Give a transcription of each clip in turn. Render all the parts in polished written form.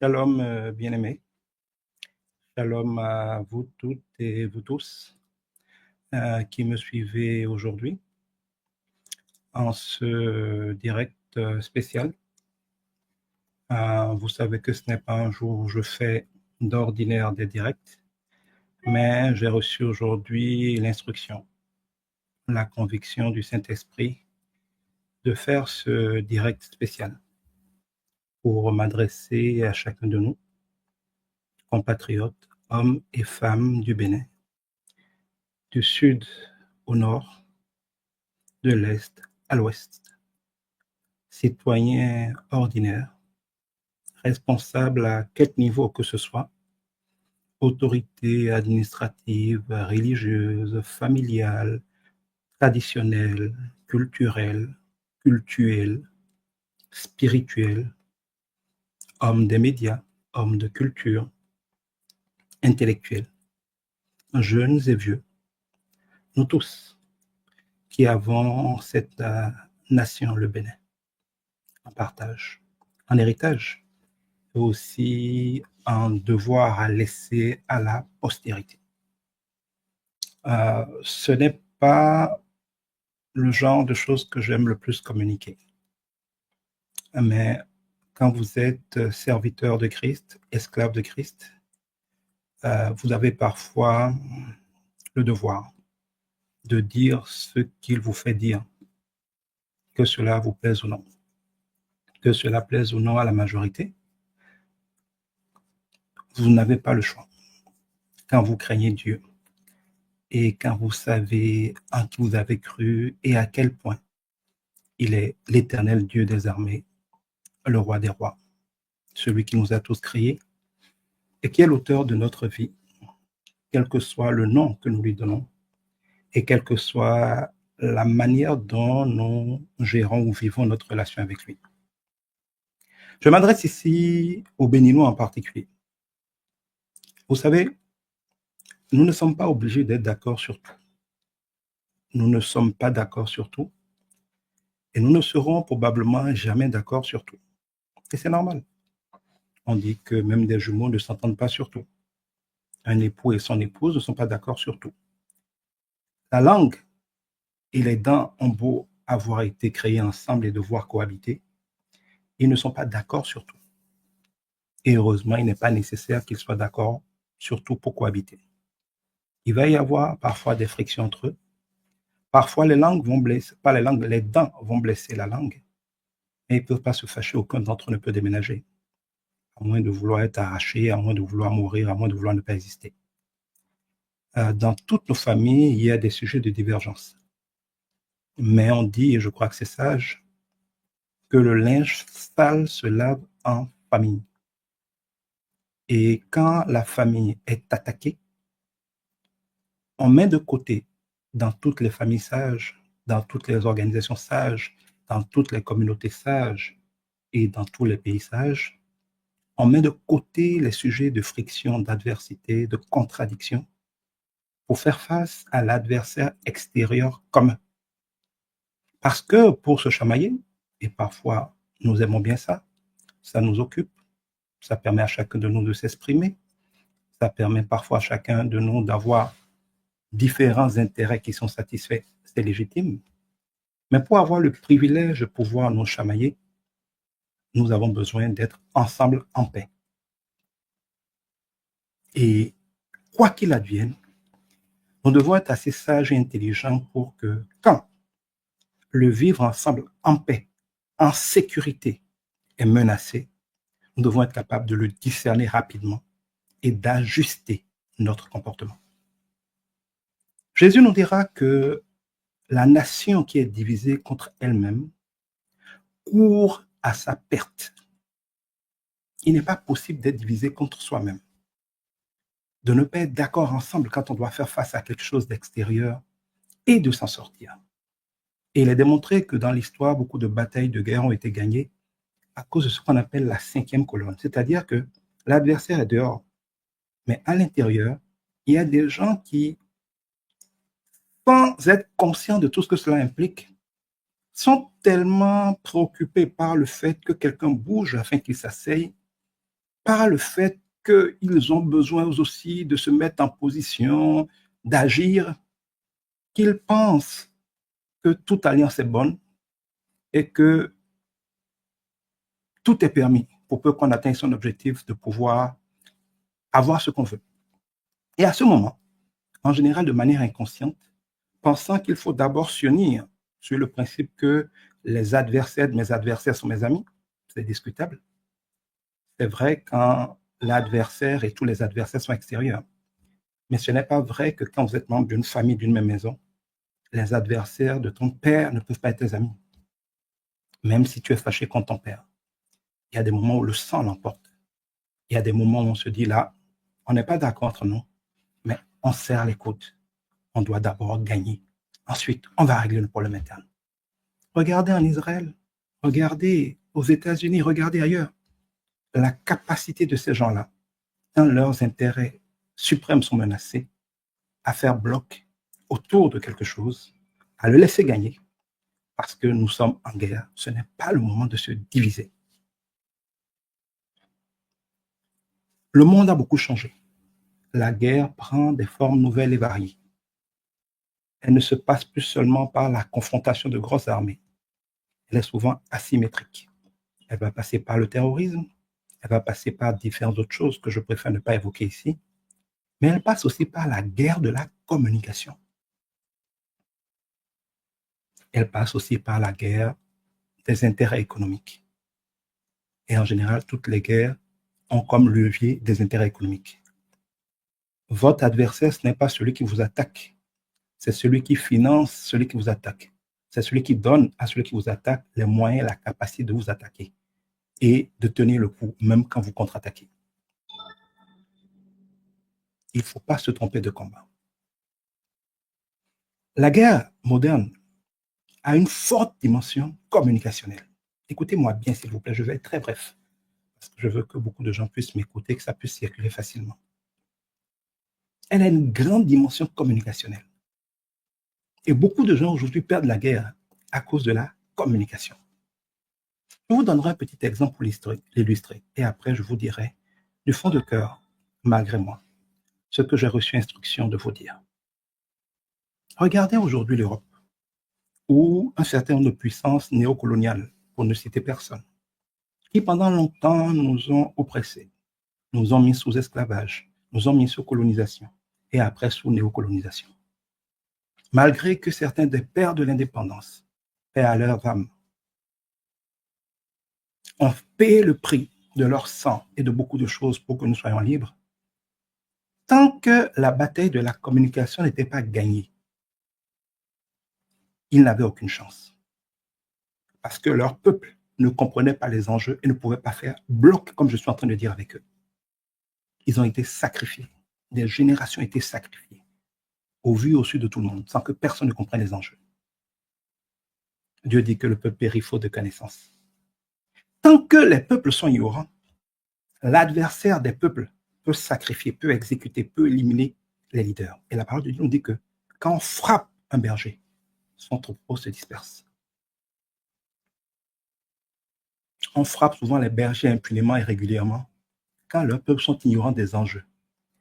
Shalom, bien-aimés. Shalom à vous toutes et vous tous qui me suivez aujourd'hui en ce direct spécial. Vous savez que ce n'est pas un jour où je fais d'ordinaire des directs, mais j'ai reçu aujourd'hui l'instruction, la conviction du Saint-Esprit de faire ce direct spécial pour m'adresser à chacun de nous, compatriotes, hommes et femmes du Bénin, du sud au nord, de l'est à l'ouest, citoyens ordinaires, responsables à quelque niveau que ce soit, autorités administratives, religieuses, familiales, traditionnelles, culturelles, cultuelles, spirituelles, hommes des médias, hommes de culture, intellectuels, jeunes et vieux, nous tous qui avons cette nation, le Bénin, en partage, en héritage, et aussi un devoir à laisser à la postérité. Ce n'est pas le genre de choses que j'aime le plus communiquer. Mais quand vous êtes serviteur de Christ, esclave de Christ, vous avez parfois le devoir de dire ce qu'il vous fait dire, que cela vous plaise ou non. Que cela plaise ou non à la majorité, vous n'avez pas le choix. Quand vous craignez Dieu et quand vous savez en qui vous avez cru et à quel point il est l'éternel Dieu des armées, le roi des rois, celui qui nous a tous créés et qui est l'auteur de notre vie, quel que soit le nom que nous lui donnons et quelle que soit la manière dont nous gérons ou vivons notre relation avec lui. Je m'adresse ici aux Béninois en particulier. Vous savez, nous ne sommes pas obligés d'être d'accord sur tout. Nous ne sommes pas d'accord sur tout et nous ne serons probablement jamais d'accord sur tout. Et c'est normal. On dit que même des jumeaux ne s'entendent pas sur tout. Un époux et son épouse ne sont pas d'accord sur tout. La langue et les dents ont beau avoir été créés ensemble et devoir cohabiter, ils ne sont pas d'accord sur tout. Et heureusement, il n'est pas nécessaire qu'ils soient d'accord sur tout pour cohabiter. Il va y avoir parfois des frictions entre eux. Parfois, les langues vont blesser, pas les langues, les dents vont blesser la langue. Mais ils ne peuvent pas se fâcher, aucun d'entre eux ne peut déménager. À moins de vouloir être arraché, à moins de vouloir mourir, à moins de vouloir ne pas exister. Dans toutes nos familles, il y a des sujets de divergence. Mais on dit, et je crois que c'est sage, que le linge sale se lave en famille. Et quand la famille est attaquée, on met de côté, dans toutes les familles sages, dans toutes les organisations sages, dans toutes les communautés sages et dans tous les pays sages, on met de côté les sujets de friction, d'adversité, de contradiction pour faire face à l'adversaire extérieur commun. Parce que pour se chamailler, et parfois nous aimons bien ça, ça nous occupe, ça permet à chacun de nous de s'exprimer, ça permet parfois à chacun de nous d'avoir différents intérêts qui sont satisfaits, c'est légitime. Mais pour avoir le privilège de pouvoir nous chamailler, nous avons besoin d'être ensemble en paix. Et quoi qu'il advienne, nous devons être assez sages et intelligents pour que quand le vivre ensemble en paix, en sécurité est menacé, nous devons être capables de le discerner rapidement et d'ajuster notre comportement. Jésus nous dira que la nation qui est divisée contre elle-même court à sa perte. Il n'est pas possible d'être divisé contre soi-même, de ne pas être d'accord ensemble quand on doit faire face à quelque chose d'extérieur et de s'en sortir. Et il est démontré que dans l'histoire, beaucoup de batailles de guerre ont été gagnées à cause de ce qu'on appelle la cinquième colonne, c'est-à-dire que l'adversaire est dehors, mais à l'intérieur, il y a des gens qui, sans être conscients de tout ce que cela implique, sont tellement préoccupés par le fait que quelqu'un bouge afin qu'il s'asseye par le fait qu'ils ont besoin aussi de se mettre en position, d'agir, qu'ils pensent que toute alliance est bonne et que tout est permis pour peu qu'on atteigne son objectif de pouvoir avoir ce qu'on veut. Et à ce moment, en général de manière inconsciente, pensant qu'il faut d'abord s'unir sur le principe que les adversaires de mes adversaires sont mes amis, c'est discutable. C'est vrai quand l'adversaire et tous les adversaires sont extérieurs. Mais ce n'est pas vrai que quand vous êtes membre d'une famille, d'une même maison, les adversaires de ton père ne peuvent pas être tes amis. Même si tu es fâché contre ton père. Il y a des moments où le sang l'emporte. Il y a des moments où on se dit là, on n'est pas d'accord entre nous, mais on serre les côtes. On doit d'abord gagner. Ensuite, on va régler le problème interne. Regardez en Israël, regardez aux États-Unis, regardez ailleurs. La capacité de ces gens-là, quand leurs intérêts suprêmes sont menacés, à faire bloc autour de quelque chose, à le laisser gagner, parce que nous sommes en guerre. Ce n'est pas le moment de se diviser. Le monde a beaucoup changé. La guerre prend des formes nouvelles et variées. Elle ne se passe plus seulement par la confrontation de grosses armées. Elle est souvent asymétrique. Elle va passer par le terrorisme, elle va passer par différentes autres choses que je préfère ne pas évoquer ici, mais elle passe aussi par la guerre de la communication. Elle passe aussi par la guerre des intérêts économiques. Et en général, toutes les guerres ont comme levier des intérêts économiques. Votre adversaire, ce n'est pas celui qui vous attaque, c'est celui qui finance celui qui vous attaque. C'est celui qui donne à celui qui vous attaque les moyens, la capacité de vous attaquer et de tenir le coup, même quand vous contre-attaquez. Il ne faut pas se tromper de combat. La guerre moderne a une forte dimension communicationnelle. Écoutez-moi bien, s'il vous plaît, je vais être très bref, parce que je veux que beaucoup de gens puissent m'écouter, que ça puisse circuler facilement. Elle a une grande dimension communicationnelle. Et beaucoup de gens aujourd'hui perdent la guerre à cause de la communication. Je vous donnerai un petit exemple pour l'illustrer, et après je vous dirai du fond de cœur, malgré moi, ce que j'ai reçu instruction de vous dire. Regardez aujourd'hui l'Europe, ou un certain nombre de puissances néocoloniales, pour ne citer personne, qui pendant longtemps nous ont oppressés, nous ont mis sous esclavage, nous ont mis sous colonisation, et après sous néocolonisation. Malgré que certains des pères de l'indépendance, paix à leur âme, ont payé le prix de leur sang et de beaucoup de choses pour que nous soyons libres, tant que la bataille de la communication n'était pas gagnée, ils n'avaient aucune chance. Parce que leur peuple ne comprenait pas les enjeux et ne pouvait pas faire bloc, comme je suis en train de dire avec eux. Ils ont été sacrifiés. Des générations ont été sacrifiées, au vu et au su de tout le monde, sans que personne ne comprenne les enjeux. Dieu dit que le peuple périt faute de connaissance. Tant que les peuples sont ignorants, l'adversaire des peuples peut sacrifier, peut exécuter, peut éliminer les leaders. Et la parole de Dieu nous dit que quand on frappe un berger, son troupeau se disperse. On frappe souvent les bergers impunément et régulièrement quand leurs peuples sont ignorants des enjeux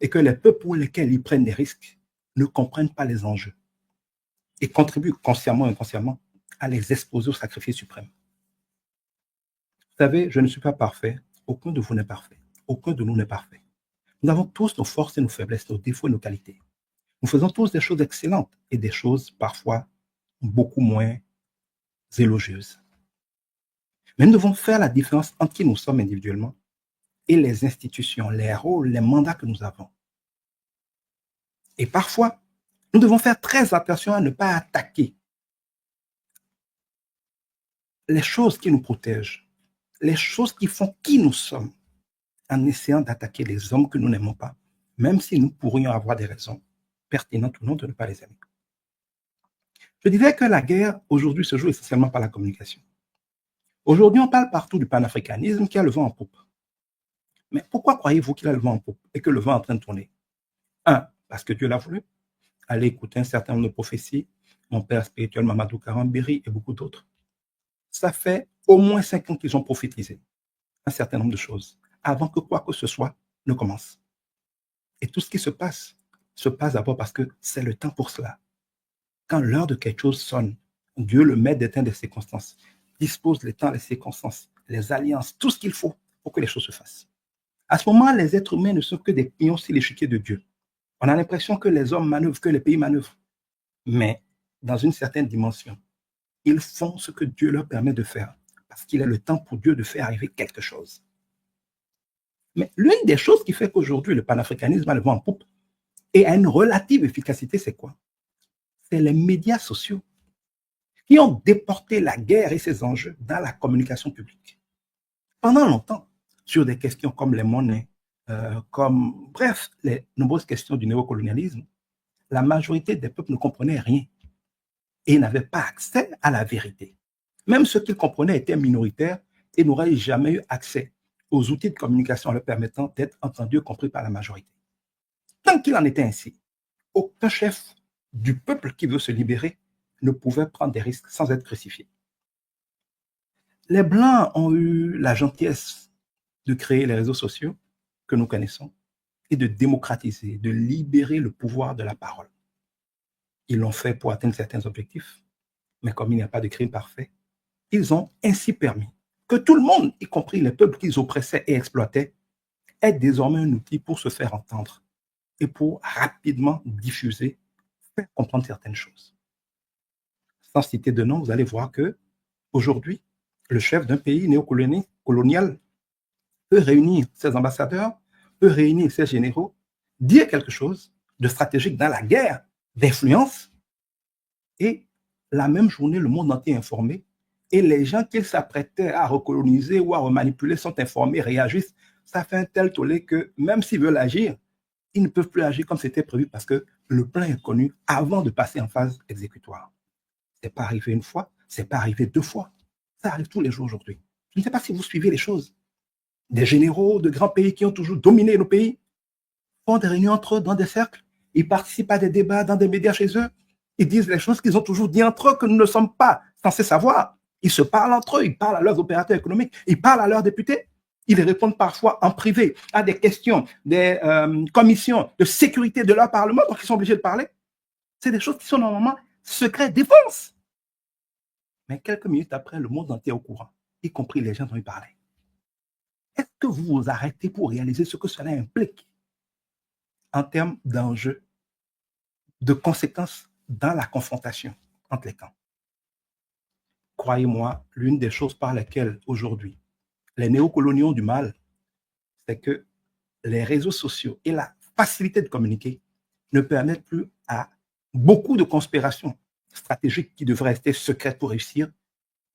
et que les peuples pour lesquels ils prennent des risques ne comprennent pas les enjeux et contribuent consciemment ou inconsciemment à les exposer au sacrifice suprême. Vous savez, je ne suis pas parfait, aucun de vous n'est parfait, aucun de nous n'est parfait. Nous avons tous nos forces et nos faiblesses, nos défauts et nos qualités. Nous faisons tous des choses excellentes et des choses parfois beaucoup moins élogieuses. Mais nous devons faire la différence entre qui nous sommes individuellement et les institutions, les rôles, les mandats que nous avons. Et parfois, nous devons faire très attention à ne pas attaquer les choses qui nous protègent, les choses qui font qui nous sommes, en essayant d'attaquer les hommes que nous n'aimons pas, même si nous pourrions avoir des raisons pertinentes ou non de ne pas les aimer. Je disais que la guerre, aujourd'hui, se joue essentiellement par la communication. Aujourd'hui, on parle partout du panafricanisme qui a le vent en poupe. Mais pourquoi croyez-vous qu'il a le vent en poupe et que le vent est en train de tourner? Un, parce que Dieu l'a voulu. Allez écouter un certain nombre de prophéties, mon père spirituel Mamadou Karambéry et beaucoup d'autres. Ça fait au moins 5 ans qu'ils ont prophétisé un certain nombre de choses. avant que quoi que ce soit ne commence. Et tout ce qui se passe d'abord parce que c'est le temps pour cela. Quand l'heure de quelque chose sonne, Dieu, le maître des temps et des circonstances, dispose les temps, les circonstances, les alliances, tout ce qu'il faut pour que les choses se fassent. À ce moment, les êtres humains ne sont que des pions sur l'échiquier de Dieu. On a l'impression que les hommes manœuvrent, que les pays manœuvrent. Mais dans une certaine dimension, ils font ce que Dieu leur permet de faire, parce qu'il est le temps pour Dieu de faire arriver quelque chose. Mais l'une des choses qui fait qu'aujourd'hui le panafricanisme a le vent en poupe et a une relative efficacité, c'est quoi? C'est les médias sociaux qui ont déporté la guerre et ses enjeux dans la communication publique. Pendant longtemps, sur des questions comme les monnaies, bref, les nombreuses questions du néocolonialisme, la majorité des peuples ne comprenaient rien et n'avaient pas accès à la vérité. Même ceux qu'ils comprenaient étaient minoritaires et n'auraient jamais eu accès aux outils de communication leur permettant d'être entendus et compris par la majorité. Tant qu'il en était ainsi, aucun chef du peuple qui veut se libérer ne pouvait prendre des risques sans être crucifié. Les Blancs ont eu la gentillesse de créer les réseaux sociaux que nous connaissons et de démocratiser, de libérer le pouvoir de la parole. Ils l'ont fait pour atteindre certains objectifs, mais comme il n'y a pas de crime parfait, ils ont ainsi permis que tout le monde, y compris les peuples qu'ils oppressaient et exploitaient, ait désormais un outil pour se faire entendre et pour rapidement diffuser, faire comprendre certaines choses. Sans citer de nom, vous allez voir que aujourd'hui, le chef d'un pays néocolonial peut réunir ses ambassadeurs, peut réunir ses généraux, dire quelque chose de stratégique dans la guerre d'influence, et la même journée, le monde entier est informé, et les gens qu'ils s'apprêtaient à recoloniser ou à remanipuler sont informés, réagissent. Ça fait un tel tollé que même s'ils veulent agir, ils ne peuvent plus agir comme c'était prévu parce que le plan est connu avant de passer en phase exécutoire. Ce n'est pas arrivé une fois, ce n'est pas arrivé 2 fois. Ça arrive tous les jours aujourd'hui. Je ne sais pas si vous suivez les choses. Des généraux de grands pays qui ont toujours dominé nos pays font des réunions entre eux dans des cercles. Ils participent à des débats dans des médias chez eux. Ils disent les choses qu'ils ont toujours dit entre eux que nous ne sommes pas censés savoir. Ils se parlent entre eux, ils parlent à leurs opérateurs économiques, ils parlent à leurs députés. Ils répondent parfois en privé à des questions des commissions de sécurité de leur Parlement, donc ils sont obligés de parler. C'est des choses qui sont normalement secret défense. Mais quelques minutes après, le monde entier est au courant, y compris les gens dont il parlait. Est-ce que vous vous arrêtez pour réaliser ce que cela implique en termes d'enjeux, de conséquences dans la confrontation entre les camps? Croyez-moi, l'une des choses par lesquelles aujourd'hui les néocoloniaux ont du mal, c'est que les réseaux sociaux et la facilité de communiquer ne permettent plus à beaucoup de conspirations stratégiques qui devraient rester secrètes pour réussir,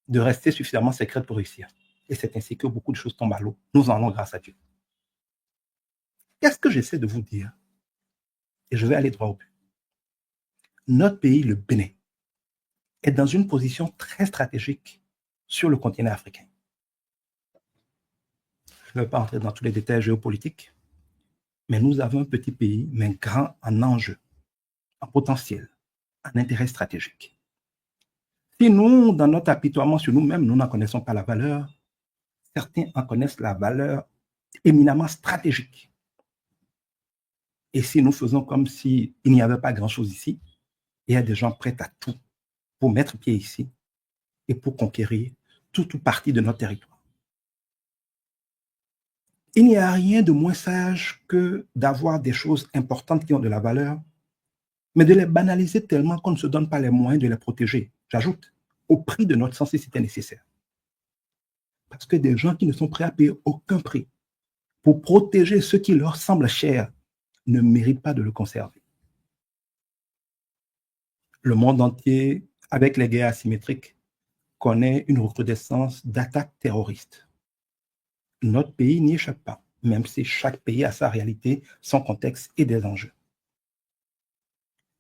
de rester suffisamment secrètes pour réussir. Et c'est ainsi que beaucoup de choses tombent à l'eau. Nous en allons grâce à Dieu. Qu'est-ce que j'essaie de vous dire? Et je vais aller droit au but. Notre pays, le Bénin, est dans une position très stratégique sur le continent africain. Je ne vais pas entrer dans tous les détails géopolitiques, mais nous avons un petit pays, mais grand en enjeu, en potentiel, en intérêt stratégique. Si nous, dans notre apitoiement sur nous-mêmes, nous n'en connaissons pas la valeur, certains en connaissent la valeur éminemment stratégique. Et si nous faisons comme s'il n'y avait pas grand-chose ici, il y a des gens prêts à tout pour mettre pied ici et pour conquérir toute ou partie de notre territoire. Il n'y a rien de moins sage que d'avoir des choses importantes qui ont de la valeur, mais de les banaliser tellement qu'on ne se donne pas les moyens de les protéger. J'ajoute, au prix de notre sang si c'était nécessaire. Parce que des gens qui ne sont prêts à payer aucun prix pour protéger ce qui leur semble cher ne méritent pas de le conserver. Le monde entier, avec les guerres asymétriques, connaît une recrudescence d'attaques terroristes. Notre pays n'y échappe pas, même si chaque pays a sa réalité, son contexte et des enjeux.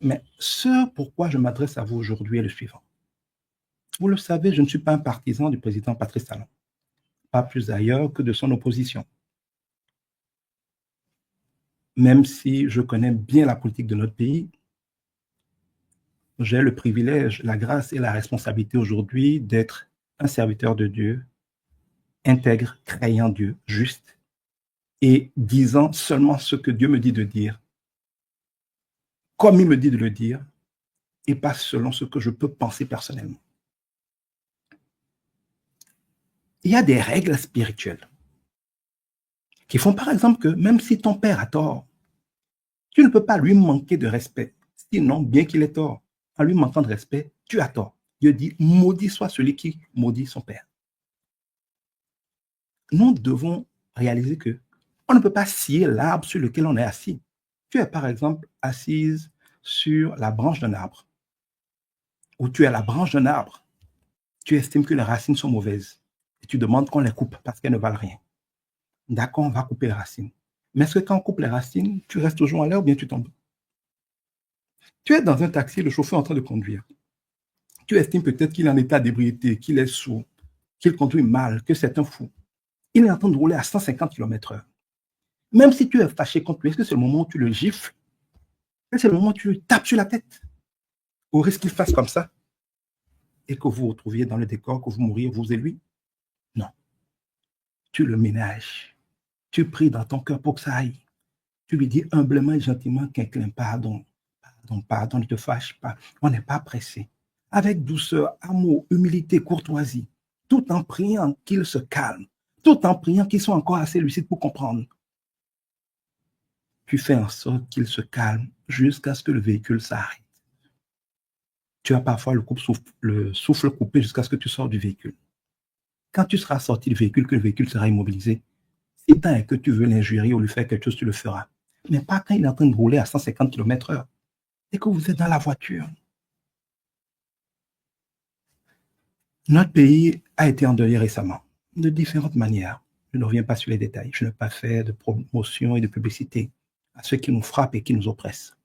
Mais ce pourquoi je m'adresse à vous aujourd'hui est le suivant. Vous le savez, je ne suis pas un partisan du président Patrice Talon, pas plus d'ailleurs que de son opposition. Même si je connais bien la politique de notre pays, j'ai le privilège, la grâce et la responsabilité aujourd'hui d'être un serviteur de Dieu, intègre, craignant Dieu, juste, et disant seulement ce que Dieu me dit de dire, comme il me dit de le dire, et pas selon ce que je peux penser personnellement. Il y a des règles spirituelles qui font par exemple que même si ton père a tort, tu ne peux pas lui manquer de respect. Sinon, bien qu'il ait tort, en lui manquant de respect, tu as tort. Dieu dit, maudit soit celui qui maudit son père. Nous devons réaliser que on ne peut pas scier l'arbre sur lequel on est assis. Tu es par exemple assise sur la branche d'un arbre, ou tu es à la branche d'un arbre. Tu estimes que les racines sont mauvaises et tu demandes qu'on les coupe parce qu'elles ne valent rien. D'accord, on va couper les racines. Mais est-ce que quand on coupe les racines, tu restes toujours en l'air ou bien tu tombes? Tu es dans un taxi, le chauffeur est en train de conduire. Tu estimes peut-être qu'il est en état d'ébriété, qu'il est sourd, qu'il conduit mal, que c'est un fou. Il est en train de rouler à 150 km/h. Même si tu es fâché contre lui, est-ce que c'est le moment où tu le gifles? Est-ce que c'est le moment où tu lui tapes sur la tête? Au risque qu'il fasse comme ça et que vous vous retrouviez dans le décor, que vous mouriez, vous et lui? Non. Tu le ménages. Tu pries dans ton cœur pour que ça aille. Tu lui dis humblement et gentiment, quelqu'un, pardon, pardon, pardon, ne te fâche pas. On n'est pas pressé. Avec douceur, amour, humilité, courtoisie, tout en priant qu'il se calme, tout en priant qu'il soit encore assez lucide pour comprendre. Tu fais en sorte qu'il se calme jusqu'à ce que le véhicule s'arrête. Tu as parfois le souffle coupé jusqu'à ce que tu sors du véhicule. Quand tu seras sorti du véhicule, que le véhicule sera immobilisé, si tant est que tu veux l'injurier ou lui faire quelque chose, tu le feras. Mais pas quand il est en train de rouler à 150 km/h et que vous êtes dans la voiture. Notre pays a été endeuillé récemment, de différentes manières. Je ne reviens pas sur les détails. Je n'ai pas fait de promotion et de publicité à ceux qui nous frappent et qui nous oppressent.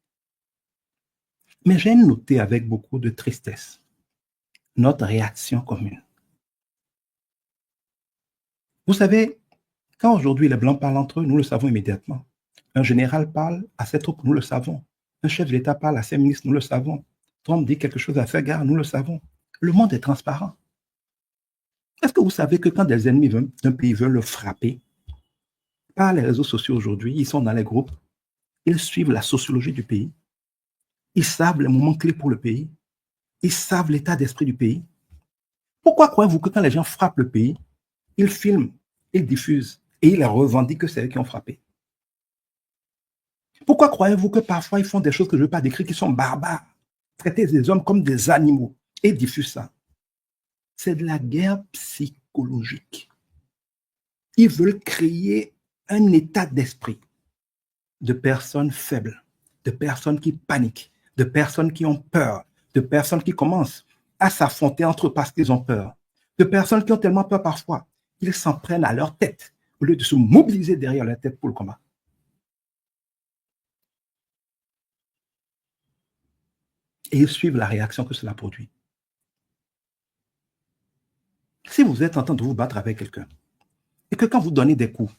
Mais j'ai noté avec beaucoup de tristesse notre réaction commune. Vous savez, quand aujourd'hui les Blancs parlent entre eux, nous le savons immédiatement. Un général parle à ses troupes, nous le savons. Un chef de l'État parle à ses ministres, nous le savons. Trump dit quelque chose à ses gars, nous le savons. Le monde est transparent. Est-ce que vous savez que quand des ennemis d'un pays veulent le frapper, par les réseaux sociaux aujourd'hui, ils sont dans les groupes, ils suivent la sociologie du pays, ils savent les moments clés pour le pays, ils savent l'état d'esprit du pays. Pourquoi croyez-vous que quand les gens frappent le pays, ils filment, ils diffusent et ils revendiquent que c'est eux qui ont frappé? Pourquoi croyez-vous que parfois ils font des choses que je ne veux pas décrire qui sont barbares, traiter les hommes comme des animaux et diffusent ça? C'est de la guerre psychologique. Ils veulent créer un état d'esprit de personnes faibles, de personnes qui paniquent, de personnes qui ont peur, de personnes qui commencent à s'affronter entre eux parce qu'ils ont peur, de personnes qui ont tellement peur parfois qu'ils s'en prennent à leur tête au lieu de se mobiliser derrière leur tête pour le combat. Et ils suivent la réaction que cela produit. Si vous êtes en train de vous battre avec quelqu'un et que quand vous donnez des coups,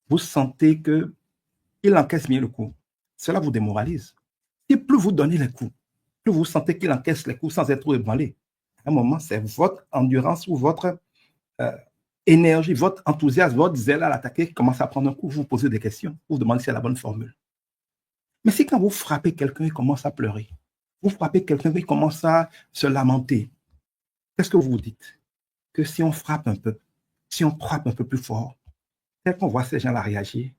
vous sentez qu'il encaisse bien le coup, cela vous démoralise. Et plus vous donnez les coups, plus vous sentez qu'il encaisse les coups sans être ébranlé. À un moment, c'est votre endurance ou votre énergie, votre enthousiasme, votre zèle à l'attaquer qui commence à prendre un coup. Vous vous posez des questions, vous vous demandez si c'est la bonne formule. Mais si quand vous frappez quelqu'un, il commence à pleurer, vous frappez quelqu'un, il commence à se lamenter, qu'est-ce que vous vous dites? Que si on frappe un peu, si on frappe un peu plus fort, dès qu'on voit ces gens-là réagir,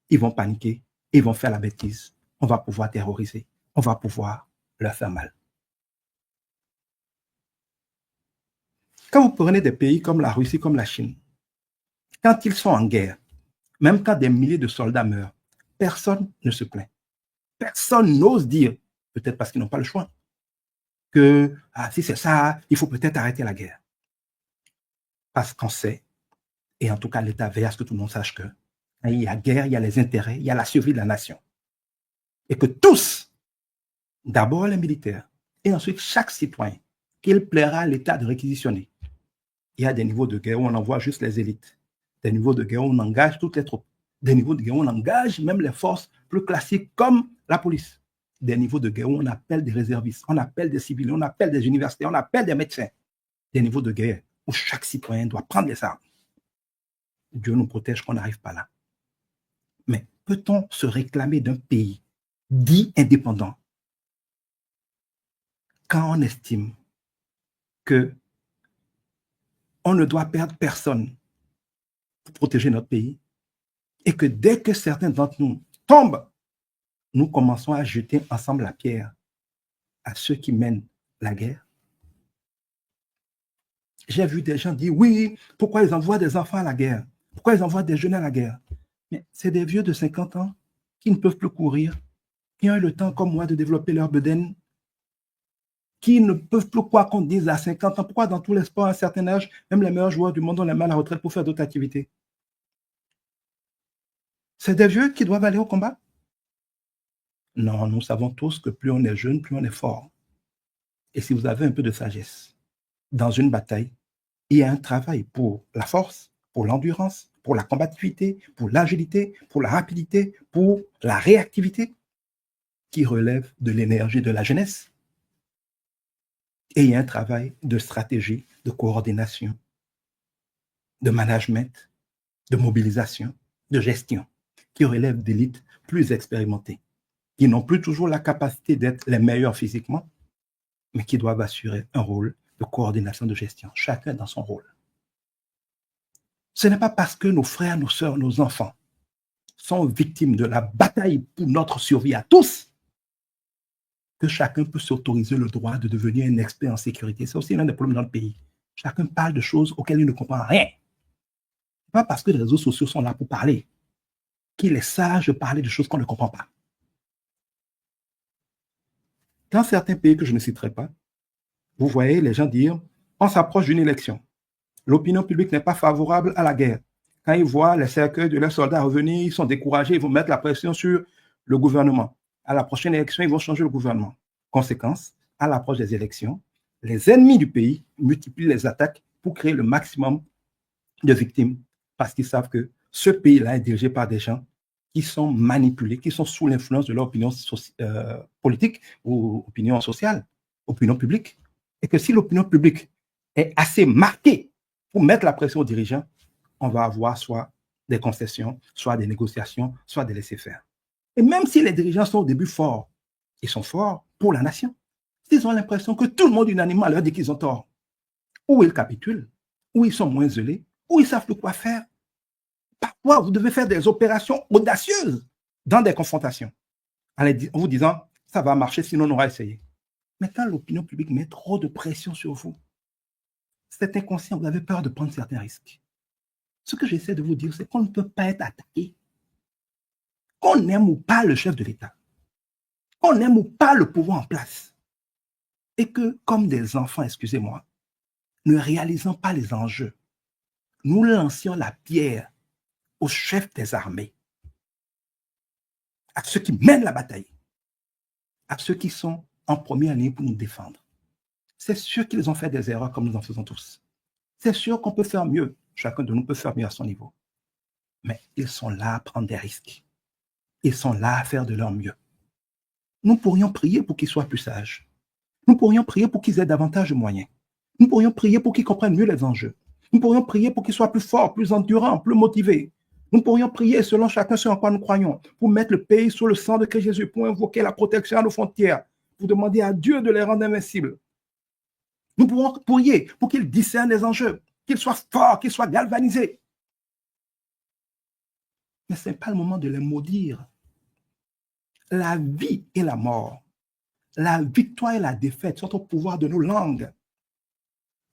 ils vont paniquer, ils vont faire la bêtise, on va pouvoir terroriser, on va pouvoir leur faire mal. Quand vous prenez des pays comme la Russie, comme la Chine, quand ils sont en guerre, même quand des milliers de soldats meurent, personne ne se plaint. Personne n'ose dire, peut-être parce qu'ils n'ont pas le choix, que si c'est ça, il faut peut-être arrêter la guerre. Parce qu'on sait, et en tout cas l'État veille à ce que tout le monde sache que quand il y a guerre, il y a les intérêts, il y a la survie de la nation. Et que tous, d'abord les militaires, et ensuite chaque citoyen, qu'il plaira à l'État de réquisitionner. Il y a des niveaux de guerre où on envoie juste les élites, des niveaux de guerre où on engage toutes les troupes, des niveaux de guerre où on engage même les forces plus classiques comme la police, des niveaux de guerre où on appelle des réservistes, on appelle des civils, on appelle des universités, on appelle des médecins, des niveaux de guerre où chaque citoyen doit prendre les armes. Dieu nous protège qu'on n'arrive pas là. peut-on se réclamer d'un pays dit indépendant quand on estime que on ne doit perdre personne pour protéger notre pays et que dès que certains d'entre nous tombent, nous commençons à jeter ensemble la pierre à ceux qui mènent la guerre? J'ai vu des gens dire, oui, pourquoi ils envoient des enfants à la guerre? Pourquoi ils envoient des jeunes à la guerre? Mais c'est des vieux de 50 ans qui ne peuvent plus courir, qui ont eu le temps, comme moi, de développer leur bedaine, qui ne peuvent plus, quoi qu'on dise, à 50 ans. Pourquoi dans tous les sports, à un certain âge, même les meilleurs joueurs du monde ont les mains à la retraite pour faire d'autres activités? C'est des vieux qui doivent aller au combat? Non, nous savons tous que plus on est jeune, plus on est fort. Et si vous avez un peu de sagesse, dans une bataille, il y a un travail pour la force, pour l'endurance, pour la combativité, pour l'agilité, pour la rapidité, pour la réactivité, qui relève de l'énergie de la jeunesse. Et il y a un travail de stratégie, de coordination, de management, de mobilisation, de gestion, qui relève d'élites plus expérimentées, qui n'ont plus toujours la capacité d'être les meilleurs physiquement, mais qui doivent assurer un rôle de coordination de gestion, chacun dans son rôle. Ce n'est pas parce que nos frères, nos sœurs, nos enfants sont victimes de la bataille pour notre survie à tous que chacun peut s'autoriser le droit de devenir un expert en sécurité. C'est aussi l'un des problèmes dans le pays. Chacun parle de choses auxquelles il ne comprend rien. Ce n'est pas parce que les réseaux sociaux sont là pour parler qu'il est sage de parler de choses qu'on ne comprend pas. Dans certains pays que je ne citerai pas, vous voyez les gens dire on s'approche d'une élection. L'opinion publique n'est pas favorable à la guerre. Quand ils voient les cercueils de leurs soldats revenir, ils sont découragés, ils vont mettre la pression sur le gouvernement. À la prochaine élection, ils vont changer le gouvernement. Conséquence, à l'approche des élections, les ennemis du pays multiplient les attaques pour créer le maximum de victimes parce qu'ils savent que ce pays-là est dirigé par des gens qui sont manipulés, qui sont sous l'influence de leur opinion politique ou opinion sociale, opinion publique. Et que si l'opinion publique est assez marquée pour mettre la pression aux dirigeants, on va avoir soit des concessions, soit des négociations, soit des laissés-faire. Et même si les dirigeants sont au début forts, ils sont forts pour la nation. Ils ont l'impression que tout le monde unanimement leur dit qu'ils ont tort. Ou ils capitulent, ou ils sont moins zélés, ou ils savent plus quoi faire. Parfois, vous devez faire des opérations audacieuses dans des confrontations, en vous disant, ça va marcher, sinon on aura essayé. Mais quand l'opinion publique met trop de pression sur vous, c'est inconscient, vous avez peur de prendre certains risques. Ce que j'essaie de vous dire, c'est qu'on ne peut pas être attaqué. Qu'on aime ou pas le chef de l'État, qu'on aime ou pas le pouvoir en place, et que, comme des enfants, excusez-moi, ne réalisant pas les enjeux, nous lancions la pierre au chef des armées, à ceux qui mènent la bataille, à ceux qui sont en première ligne pour nous défendre. C'est sûr qu'ils ont fait des erreurs comme nous en faisons tous. C'est sûr qu'on peut faire mieux. Chacun de nous peut faire mieux à son niveau. Mais ils sont là à prendre des risques. Ils sont là à faire de leur mieux. Nous pourrions prier pour qu'ils soient plus sages. Nous pourrions prier pour qu'ils aient davantage de moyens. Nous pourrions prier pour qu'ils comprennent mieux les enjeux. Nous pourrions prier pour qu'ils soient plus forts, plus endurants, plus motivés. Nous pourrions prier selon chacun ce en quoi nous croyons, pour mettre le pays sous le sang de Christ Jésus, pour invoquer la protection à nos frontières, pour demander à Dieu de les rendre invincibles. Nous pourrons prier pour qu'ils discernent les enjeux, qu'ils soient forts, qu'ils soient galvanisés. Mais ce n'est pas le moment de les maudire. La vie et la mort, la victoire et la défaite sont au pouvoir de nos langues.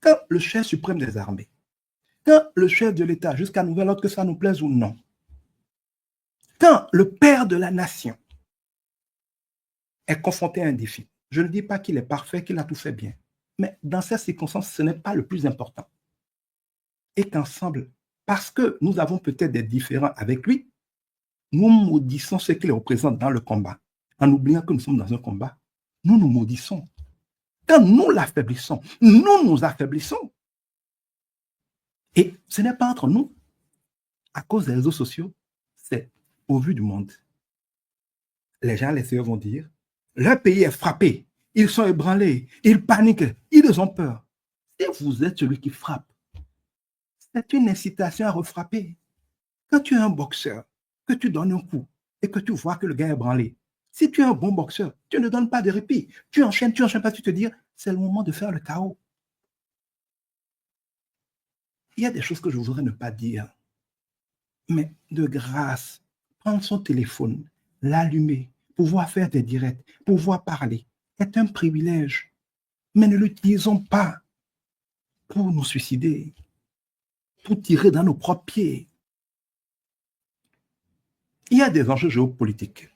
Quand le chef suprême des armées, quand le chef de l'État, jusqu'à nouvel ordre que ça nous plaise ou non, quand le père de la nation est confronté à un défi, je ne dis pas qu'il est parfait, qu'il a tout fait bien, mais dans ces circonstances, ce n'est pas le plus important. Et qu'ensemble, parce que nous avons peut-être des différends avec lui, nous maudissons ce qu'il représente dans le combat. En oubliant que nous sommes dans un combat, nous nous maudissons. Quand nous l'affaiblissons, nous nous affaiblissons. Et ce n'est pas entre nous. À cause des réseaux sociaux, c'est au vu du monde. Les gens à l'extérieur vont dire, leur pays est frappé, ils sont ébranlés, ils paniquent, ils ont peur. Si vous êtes celui qui frappe, c'est une incitation à refrapper. Quand tu es un boxeur, que tu donnes un coup, et que tu vois que le gars est branlé, si tu es un bon boxeur, tu ne donnes pas de répit. Tu enchaînes pas, tu te dis, c'est le moment de faire le chaos. Il y a des choses que je voudrais ne pas dire, mais de grâce, prendre son téléphone, l'allumer, pouvoir faire des directs, pouvoir parler, est un privilège. Mais ne l'utilisons pas pour nous suicider, pour tirer dans nos propres pieds. Il y a des enjeux géopolitiques.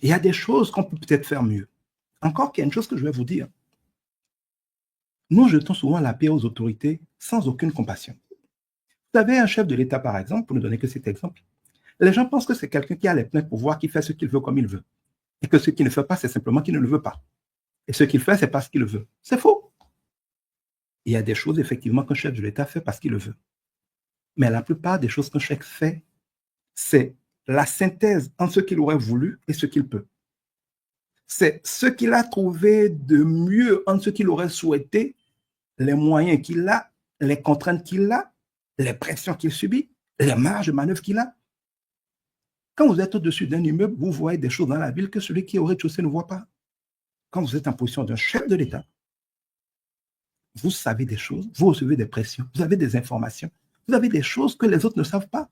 Il y a des choses qu'on peut peut-être faire mieux. Encore qu'il y a une chose que je vais vous dire. Nous jetons souvent la pierre aux autorités sans aucune compassion. Vous avez un chef de l'État, par exemple, pour ne donner que cet exemple. Les gens pensent que c'est quelqu'un qui a les pleins pouvoirs, qui fait ce qu'il veut comme il veut. Et que ce qu'il ne fait pas, c'est simplement qu'il ne le veut pas. Et ce qu'il fait, c'est parce qu'il le veut. C'est faux. Il y a des choses, effectivement, qu'un chef de l'État fait parce qu'il le veut. Mais la plupart des choses qu'un chef fait, c'est la synthèse entre ce qu'il aurait voulu et ce qu'il peut. C'est ce qu'il a trouvé de mieux entre ce qu'il aurait souhaité, les moyens qu'il a, les contraintes qu'il a, les pressions qu'il subit, les marges de manœuvre qu'il a. Quand vous êtes au-dessus d'un immeuble, vous voyez des choses dans la ville que celui qui est au rez-de-chaussée ne voit pas. Quand vous êtes en position d'un chef de l'État, vous savez des choses, vous recevez des pressions, vous avez des informations, vous avez des choses que les autres ne savent pas.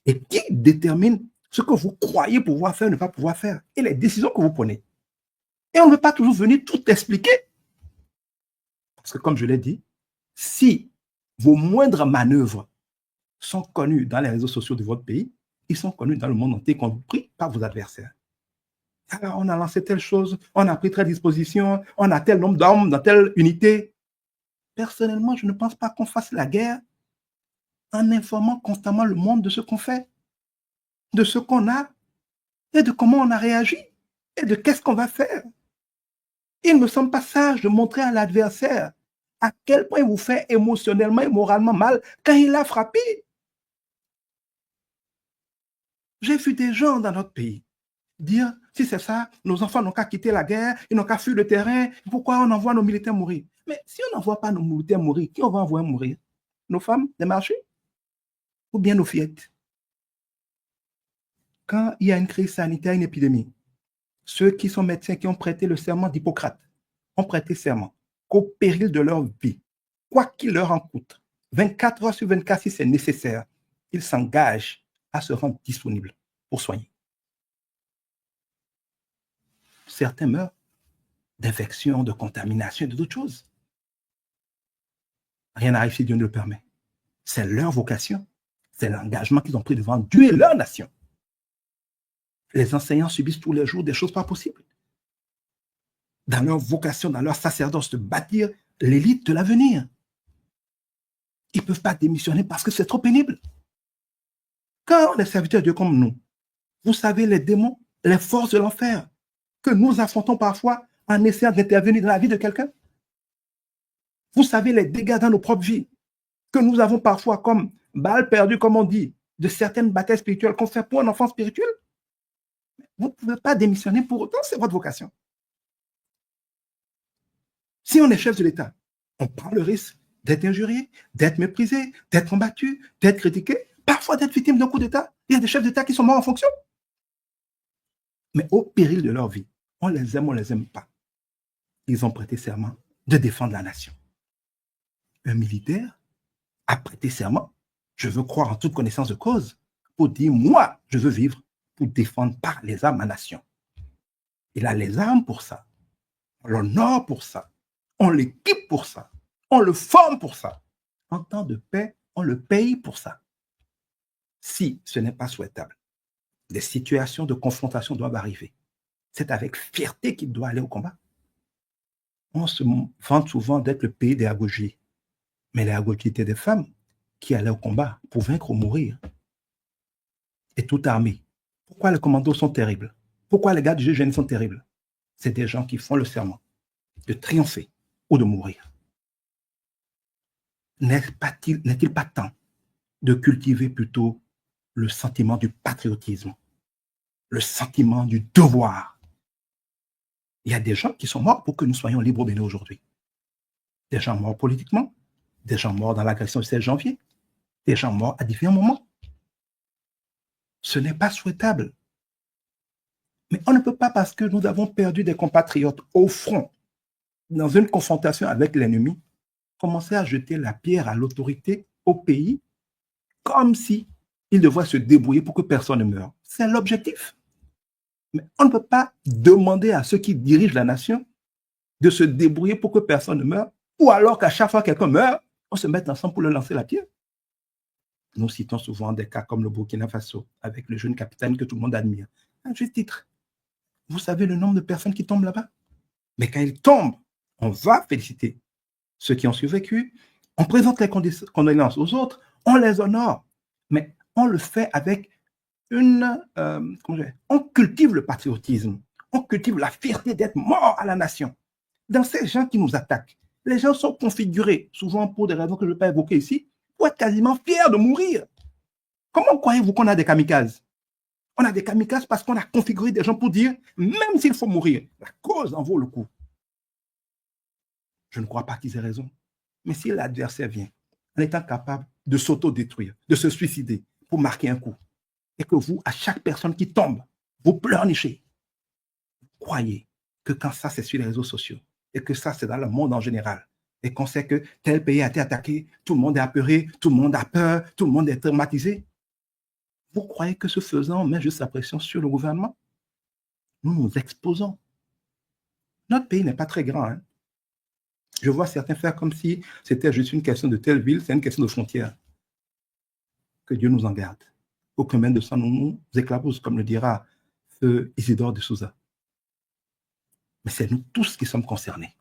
Et qui détermine ce que vous croyez pouvoir faire, ne pas pouvoir faire, et les décisions que vous prenez. Et on ne veut pas toujours venir tout expliquer. Parce que comme je l'ai dit, si vos moindres manœuvres sont connues dans les réseaux sociaux de votre pays, ils sont connus dans le monde entier, compris par vos adversaires. Alors, on a lancé telle chose, on a pris telle disposition, on a tel nombre d'hommes dans telle unité. Personnellement, je ne pense pas qu'on fasse la guerre en informant constamment le monde de ce qu'on fait, de ce qu'on a, et de comment on a réagi, et de qu'est-ce qu'on va faire. Il ne me semble pas sage de montrer à l'adversaire à quel point il vous fait émotionnellement et moralement mal quand il a frappé. J'ai vu des gens dans notre pays dire, si c'est ça, nos enfants n'ont qu'à quitter la guerre, ils n'ont qu'à fuir le terrain, pourquoi on envoie nos militaires mourir? Mais si on n'envoie pas nos militaires mourir, qui on va envoyer mourir? Nos femmes, des marchés? Ou bien nos fillettes? Quand il y a une crise sanitaire, une épidémie, ceux qui sont médecins, qui ont prêté le serment d'Hippocrate, ont prêté serment qu'au péril de leur vie, quoi qu'il leur en coûte, 24 heures sur 24 si c'est nécessaire, ils s'engagent à se rendre disponibles pour soigner. Certains meurent d'infections, de contaminations et d'autres choses. Rien n'arrive si Dieu ne le permet. C'est leur vocation, c'est l'engagement qu'ils ont pris devant Dieu et leur nation. Les enseignants subissent tous les jours des choses pas possibles. Dans leur vocation, dans leur sacerdoce, de bâtir l'élite de l'avenir. Ils ne peuvent pas démissionner parce que c'est trop pénible. Quand les serviteurs de Dieu comme nous, vous savez les démons, les forces de l'enfer que nous affrontons parfois en essayant d'intervenir dans la vie de quelqu'un. Vous savez les dégâts dans nos propres vies que nous avons parfois comme balles perdues, comme on dit, de certaines batailles spirituelles qu'on fait pour un enfant spirituel. Vous ne pouvez pas démissionner pour autant, c'est votre vocation. Si on est chef de l'État, on prend le risque d'être injurié, d'être méprisé, d'être combattu, d'être critiqué, parfois d'être victime d'un coup d'État. Il y a des chefs d'État qui sont morts en fonction. Mais au péril de leur vie, on les aime pas. Ils ont prêté serment de défendre la nation. Un militaire a prêté serment, je veux croire en toute connaissance de cause, pour dire, moi, je veux vivre pour défendre par les armes ma nation. Il a les armes pour ça. On l'honore pour ça. On l'équipe pour ça. On le forme pour ça. En temps de paix, on le paye pour ça. Si ce n'est pas souhaitable, des situations de confrontation doivent arriver. C'est avec fierté qu'il doit aller au combat. On se vante souvent d'être le pays des Agouji. Mais les Agouji étaient des femmes qui allaient au combat pour vaincre ou mourir. Et toute armée. Pourquoi les commandos sont terribles? Pourquoi les gars du GIGN sont terribles? C'est des gens qui font le serment de triompher ou de mourir. N'est-il pas temps de cultiver plutôt le sentiment du patriotisme, le sentiment du devoir? Il y a des gens qui sont morts pour que nous soyons libres au Bénin aujourd'hui. Des gens morts politiquement, des gens morts dans l'agression du 16 janvier, des gens morts à différents moments. Ce n'est pas souhaitable Mais on ne peut pas, parce que nous avons perdu des compatriotes au front, dans une confrontation avec l'ennemi, commencer à jeter la pierre à l'autorité, au pays, comme si il devrait se débrouiller pour que personne ne meure. C'est l'objectif. Mais on ne peut pas demander à ceux qui dirigent la nation de se débrouiller pour que personne ne meure, ou alors qu'à chaque fois que quelqu'un meurt, on se mette ensemble pour le lancer la pierre. Nous citons souvent des cas comme le Burkina Faso, avec le jeune capitaine que tout le monde admire. À juste titre, vous savez le nombre de personnes qui tombent là-bas? Mais quand ils tombent, on va féliciter ceux qui ont survécu, on présente les condoléances aux autres, on les honore, mais on le fait avec on cultive le patriotisme, on cultive la fierté d'être mort à la nation. Dans ces gens qui nous attaquent, les gens sont configurés, souvent pour des raisons que je ne vais pas évoquer ici, pour être quasiment fiers de mourir. Comment croyez-vous qu'on a des kamikazes? On a des kamikazes parce qu'on a configuré des gens pour dire, même s'il faut mourir, la cause en vaut le coup. Je ne crois pas qu'ils aient raison. Mais si l'adversaire vient en étant capable de s'auto-détruire, de se suicider pour marquer un coup, et que vous, à chaque personne qui tombe, vous pleurnichez, croyez que quand ça, c'est sur les réseaux sociaux, et que ça, c'est dans le monde en général, et qu'on sait que tel pays a été attaqué, tout le monde est apeuré, tout le monde a peur, tout le monde est traumatisé, vous croyez que ce faisant, on met juste la pression sur le gouvernement? Nous nous exposons. Notre pays n'est pas très grand. Hein? Je vois certains faire comme si c'était juste une question de telle ville, c'est une question de frontière. Que Dieu nous en garde. Aucun main de sang nous éclabousse, comme le dira feu Isidore de Souza. Mais c'est nous tous qui sommes concernés.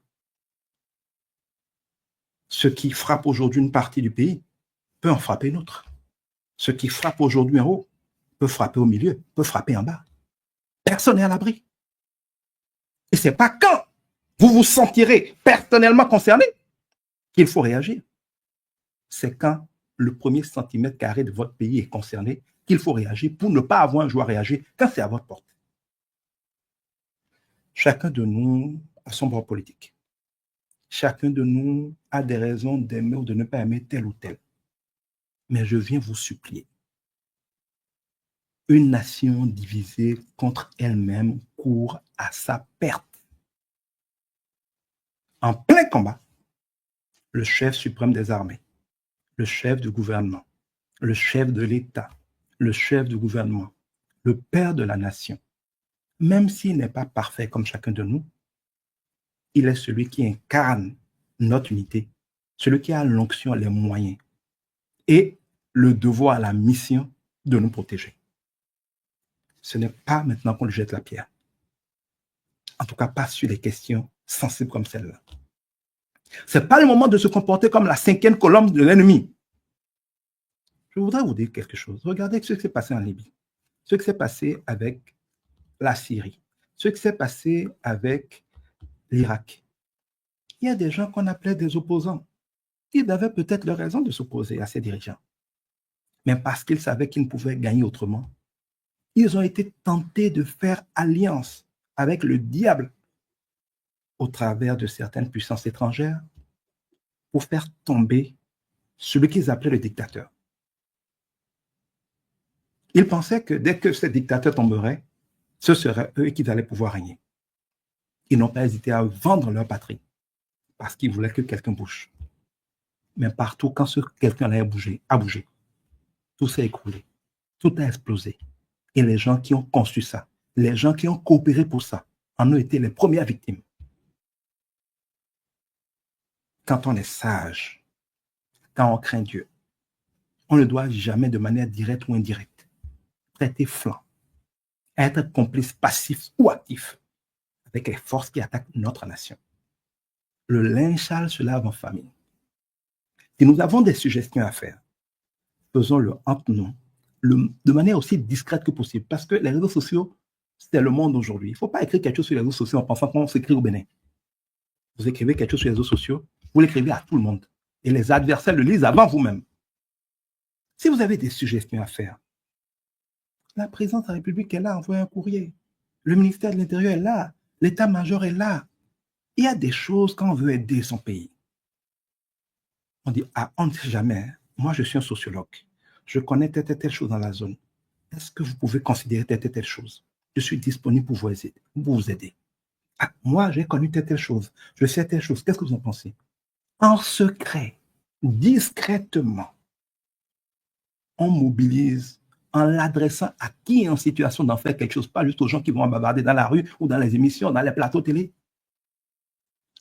Ce qui frappe aujourd'hui une partie du pays peut en frapper une autre. Ce qui frappe aujourd'hui en haut peut frapper au milieu, peut frapper en bas. Personne n'est à l'abri. Et ce n'est pas quand vous vous sentirez personnellement concerné qu'il faut réagir. C'est quand le premier centimètre carré de votre pays est concerné qu'il faut réagir pour ne pas avoir un jour à réagir quand c'est à votre porte. Chacun de nous a son bord politique. Chacun de nous a des raisons d'aimer ou de ne pas aimer tel ou tel. Mais je viens vous supplier. Une nation divisée contre elle-même court à sa perte. En plein combat, le chef suprême des armées, le chef du gouvernement, le chef de l'État, le chef du gouvernement, le père de la nation, même s'il n'est pas parfait comme chacun de nous, il est celui qui incarne notre unité, celui qui a l'onction, les moyens et le devoir, la mission de nous protéger. Ce n'est pas maintenant qu'on lui jette la pierre. En tout cas, pas sur des questions sensibles comme celle-là. Ce n'est pas le moment de se comporter comme la cinquième colonne de l'ennemi. Je voudrais vous dire quelque chose. Regardez ce qui s'est passé en Libye, ce qui s'est passé avec la Syrie, ce qui s'est passé avec l'Irak. Il y a des gens qu'on appelait des opposants. Ils avaient peut-être leur raison de s'opposer à ces dirigeants. Mais parce qu'ils savaient qu'ils ne pouvaient gagner autrement, ils ont été tentés de faire alliance avec le diable au travers de certaines puissances étrangères pour faire tomber celui qu'ils appelaient le dictateur. Ils pensaient que dès que ces dictateurs tomberaient, ce seraient eux qui allaient pouvoir régner. Ils n'ont pas hésité à vendre leur patrie parce qu'ils voulaient que quelqu'un bouge. Mais partout, quand ce quelqu'un a bougé, tout s'est écroulé, tout a explosé. Et les gens qui ont conçu ça, les gens qui ont coopéré pour ça, en ont été les premières victimes. Quand on est sage, quand on craint Dieu, on ne doit jamais de manière directe ou indirecte prêter flanc, être complice passif ou actif avec les forces qui attaquent notre nation. Le linge sale se lave en famille. Si nous avons des suggestions à faire, faisons-le entre nous, de manière aussi discrète que possible, parce que les réseaux sociaux, c'est le monde aujourd'hui. Il ne faut pas écrire quelque chose sur les réseaux sociaux en pensant qu'on s'écrit au Bénin. Vous écrivez quelque chose sur les réseaux sociaux, vous l'écrivez à tout le monde. Et les adversaires le lisent avant vous-même. Si vous avez des suggestions à faire, la présidence de la République est là, envoyez un courrier. Le ministère de l'Intérieur est là, l'état-major est là. Il y a des choses quand on veut aider son pays. On dit, ah, on ne sait jamais. Moi, je suis un sociologue. Je connais telle chose dans la zone. Est-ce que vous pouvez considérer telle chose? Je suis disponible pour vous aider. Ah, moi, j'ai connu telle chose. Je sais telle chose. Qu'est-ce que vous en pensez? En secret, discrètement, on mobilise en l'adressant à qui est en situation d'en faire quelque chose, pas juste aux gens qui vont bavarder dans la rue ou dans les émissions, dans les plateaux télé.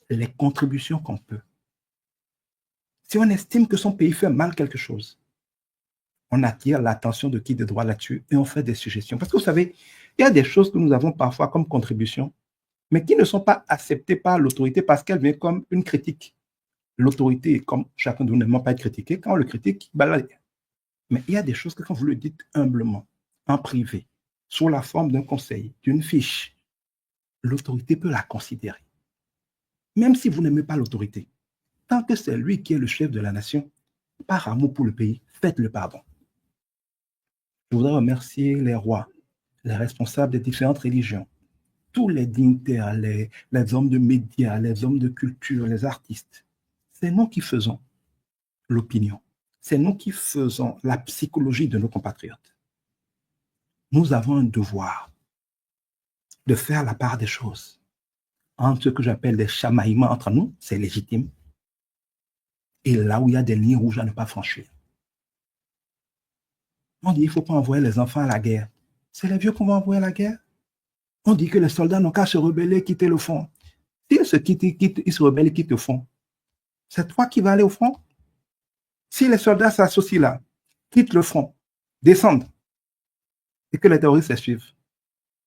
Les contributions qu'on peut. Si on estime que son pays fait mal quelque chose, on attire l'attention de qui de droit là-dessus et on fait des suggestions. Parce que vous savez, il y a des choses que nous avons parfois comme contribution, mais qui ne sont pas acceptées par l'autorité parce qu'elles viennent comme une critique. L'autorité, comme chacun de nous n'aime pas être critiqué, quand on le critique, balaye. Mais il y a des choses que quand vous le dites humblement, en privé, sous la forme d'un conseil, d'une fiche, l'autorité peut la considérer. Même si vous n'aimez pas l'autorité, tant que c'est lui qui est le chef de la nation, par amour pour le pays, faites le pardon. Je voudrais remercier les rois, les responsables des différentes religions, tous les dignitaires, les hommes de médias, les hommes de culture, les artistes. C'est nous qui faisons l'opinion. C'est nous qui faisons la psychologie de nos compatriotes. Nous avons un devoir de faire la part des choses. Entre ce que j'appelle des chamaillements entre nous, c'est légitime, et là où il y a des lignes rouges à ne pas franchir. On dit qu'il ne faut pas envoyer les enfants à la guerre. C'est les vieux qu'on va envoyer à la guerre. On dit que les soldats n'ont qu'à se rebeller, quitter le front. S'ils se rebellent et quittent le front, c'est toi qui vas aller au front. Si les soldats s'associent là, quittent le front, descendent, et que les terroristes les suivent,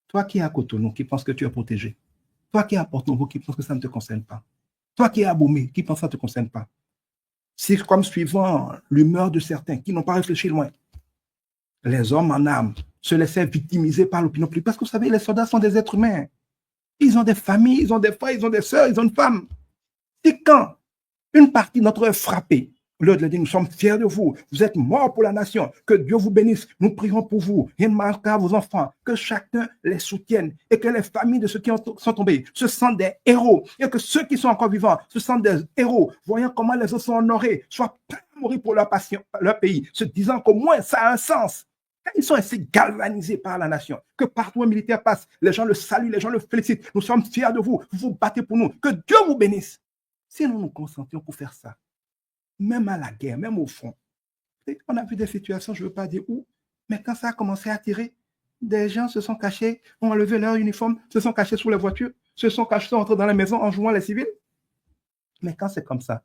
toi qui es à Cotonou, qui penses que tu es protégé, toi qui es à Porto-Novo, qui penses que ça ne te concerne pas, toi qui es à Bomé, qui penses que ça ne te concerne pas, si comme suivant l'humeur de certains qui n'ont pas réfléchi loin, les hommes en armes se laissaient victimiser par l'opinion publique, parce que vous savez, les soldats sont des êtres humains. Ils ont des familles, ils ont des frères, ils ont des sœurs, ils ont une femme. Et quand une partie d'entre eux est frappée, le de dire, nous sommes fiers de vous, vous êtes morts pour la nation, que Dieu vous bénisse, nous prions pour vous, rien ne manquera à vos enfants, que chacun les soutienne et que les familles de ceux qui sont tombés se sentent des héros et que ceux qui sont encore vivants se sentent des héros, voyant comment les autres sont honorés, soient prêts à mourir pour leur passion, leur pays, se disant qu'au moins ça a un sens. Ils sont ainsi galvanisés par la nation, que partout un militaire passe, les gens le saluent, les gens le félicitent, nous sommes fiers de vous, vous vous battez pour nous, que Dieu vous bénisse. Si nous nous concentrions pour faire ça, même à la guerre, même au front, on a vu des situations, je ne veux pas dire où, mais quand ça a commencé à tirer, des gens se sont cachés, ont enlevé leur uniforme, se sont cachés sous les voitures, se sont cachés, sont entrés dans la maison en jouant les civils. Mais quand c'est comme ça,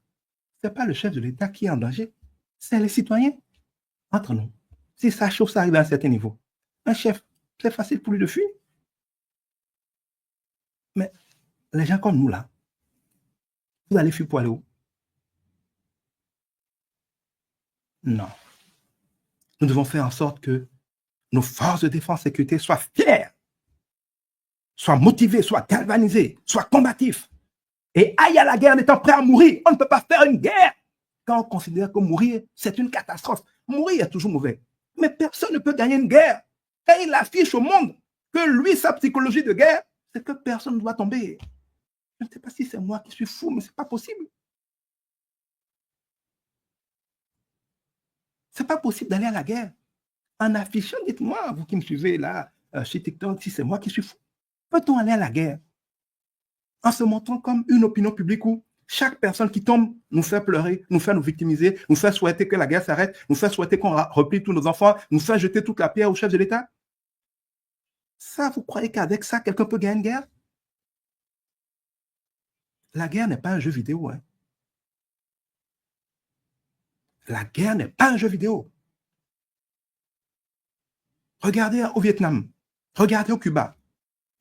ce n'est pas le chef de l'État qui est en danger, c'est les citoyens. Entre nous, si ça chauffe, ça arrive à un certain niveau, un chef, c'est facile pour lui de fuir. Mais les gens comme nous, là, vous allez fuir pour aller où? Non. Nous devons faire en sorte que nos forces de défense et de sécurité soient fières, soient motivées, soient galvanisées, soient combatifs. Et aille à la guerre en étant prêt à mourir. On ne peut pas faire une guerre quand on considère que mourir, c'est une catastrophe. Mourir est toujours mauvais. Mais personne ne peut gagner une guerre. Et il affiche au monde que lui, sa psychologie de guerre, c'est que personne ne doit tomber. Je ne sais pas si c'est moi qui suis fou, mais ce n'est pas possible. Ce n'est pas possible d'aller à la guerre en affichant, dites-moi, vous qui me suivez là, chez TikTok, si c'est moi qui suis fou. Peut-on aller à la guerre en se montrant comme une opinion publique où chaque personne qui tombe nous fait pleurer, nous fait nous victimiser, nous fait souhaiter que la guerre s'arrête, nous fait souhaiter qu'on replie tous nos enfants, nous fait jeter toute la pierre au chef de l'État? Ça, vous croyez qu'avec ça, quelqu'un peut gagner une guerre? La guerre n'est pas un jeu vidéo. Hein. La guerre n'est pas un jeu vidéo. Regardez au Vietnam, regardez au Cuba.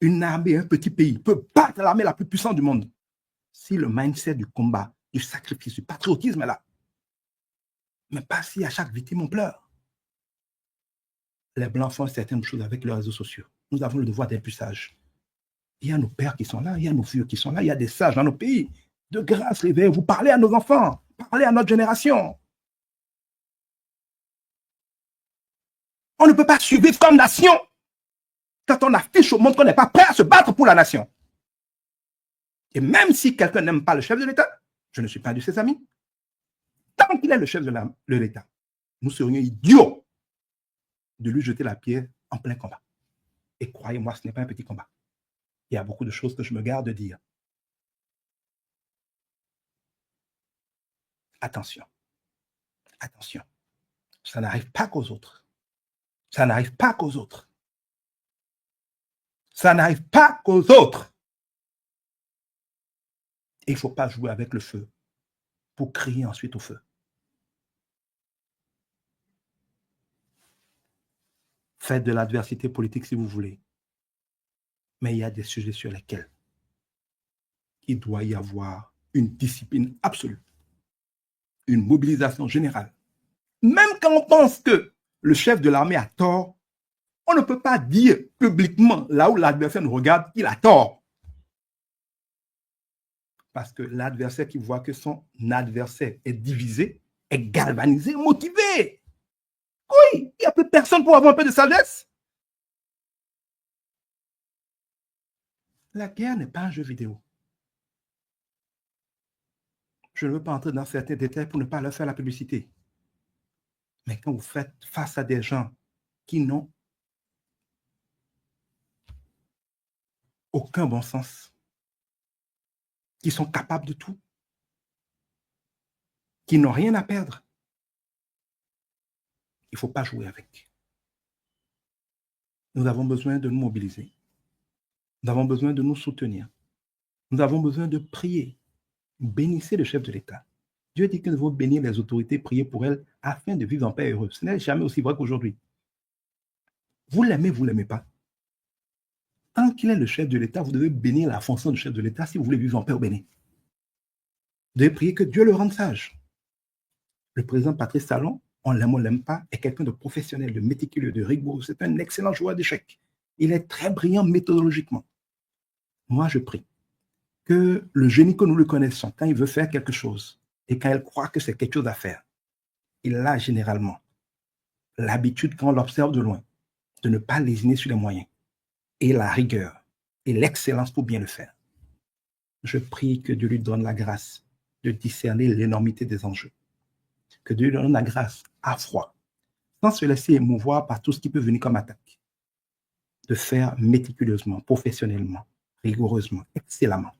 Une armée, un petit pays, peut battre l'armée la plus puissante du monde. Si le mindset du combat, du sacrifice, du patriotisme est là. Mais pas si à chaque victime on pleure. Les Blancs font certaines choses avec leurs réseaux sociaux. Nous avons le devoir d'être plus sages. Il y a nos pères qui sont là, il y a nos vieux qui sont là, il y a des sages dans nos pays. De grâce, réveillez-vous, parlez à nos enfants, parlez à notre génération. On ne peut pas survivre comme nation quand on affiche au monde qu'on n'est pas prêt à se battre pour la nation. Et même si quelqu'un n'aime pas le chef de l'État, je ne suis pas de ses amis, tant qu'il est le chef de l'État, nous serions idiots de lui jeter la pierre en plein combat. Et croyez-moi, ce n'est pas un petit combat. Il y a beaucoup de choses que je me garde de dire. Attention, attention. Ça n'arrive pas qu'aux autres. Ça n'arrive pas qu'aux autres. Ça n'arrive pas qu'aux autres. Et il ne faut pas jouer avec le feu pour crier ensuite au feu. Faites de l'adversité politique si vous voulez. Mais il y a des sujets sur lesquels il doit y avoir une discipline absolue, une mobilisation générale. Même quand on pense que le chef de l'armée a tort, on ne peut pas dire publiquement, là où l'adversaire nous regarde, qu'il a tort. Parce que l'adversaire qui voit que son adversaire est divisé, est galvanisé, motivé. Oui, il n'y a plus personne pour avoir un peu de sagesse. La guerre n'est pas un jeu vidéo. Je ne veux pas entrer dans certains détails pour ne pas leur faire la publicité. Mais quand vous faites face à des gens qui n'ont aucun bon sens, qui sont capables de tout, qui n'ont rien à perdre, il ne faut pas jouer avec. Nous avons besoin de nous mobiliser. Nous avons besoin de nous soutenir. Nous avons besoin de prier. Bénissez le chef de l'État. Dieu dit que nous devons bénir les autorités, prier pour elles afin de vivre en paix et heureux. Ce n'est jamais aussi vrai qu'aujourd'hui. Vous l'aimez, vous ne l'aimez pas. Tant qu'il est le chef de l'État, vous devez bénir la fonction du chef de l'État si vous voulez vivre en paix ou béni. Vous devez prier que Dieu le rende sage. Le président Patrice Talon, on l'aime ou on ne l'aime pas, est quelqu'un de professionnel, de méticuleux, de rigoureux. C'est un excellent joueur d'échecs. Il est très brillant méthodologiquement. Moi, je prie que le génie que nous le connaissons, quand il veut faire quelque chose et quand il croit que c'est quelque chose à faire, il a généralement l'habitude, quand on l'observe de loin, de ne pas lésiner sur les moyens et la rigueur et l'excellence pour bien le faire. Je prie que Dieu lui donne la grâce de discerner l'énormité des enjeux, que Dieu lui donne la grâce à froid, sans se laisser émouvoir par tout ce qui peut venir comme attaque, de faire méticuleusement, professionnellement, rigoureusement, excellemment